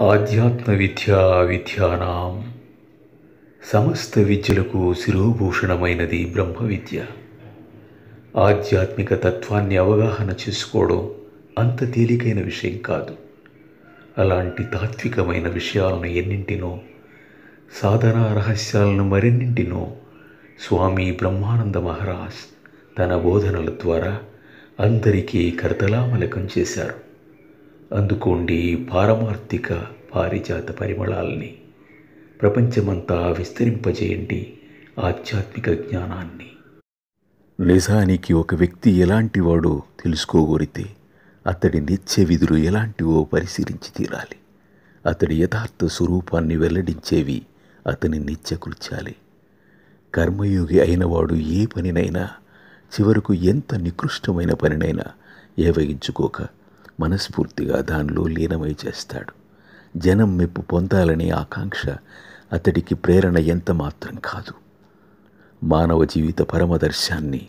ఆధ్యాత్మ విద్యా విద్యానాం సమస్త విద్యలకు శిరోభూషణమైనది బ్రహ్మ విద్య. ఆధ్యాత్మిక తత్వాన్ని అవగాహన చేసుకోవడం అంత తేలికైన విషయం కాదు. అలాంటి తాత్వికమైన విషయాలను ఎన్నింటినో, సాధనా రహస్యాలను మరెన్నింటినో స్వామి బ్రహ్మానంద మహారాజ్ తన బోధనల ద్వారా అందరికీ కరతలామలకం చేశారు. అందుకోండి పారమార్థిక పారిజాత పరిమళాల్ని, ప్రపంచమంతా విస్తరింపజేయండి ఆధ్యాత్మిక జ్ఞానాన్ని. నిజానికి ఒక వ్యక్తి ఎలాంటివాడో తెలుసుకోగోరితే అతడి నిత్య విధులు ఎలాంటివో పరిశీలించి తీరాలి. అతడి యథార్థ స్వరూపాన్ని వెల్లడించేవి అతని నిత్యకృత్యాలే. కర్మయోగి అయినవాడు ఏ పనినైనా చివరకు ఎంత నికృష్టమైన పనినైనా ఏవగించుకోక మనస్ఫూర్తిగా దానిలో లీనమై చేస్తాడు. జనం మెప్పు పొందాలనే ఆకాంక్ష అతడికి ప్రేరణ ఎంత మాత్రం కాదు. మానవ జీవిత పరమదర్శాన్ని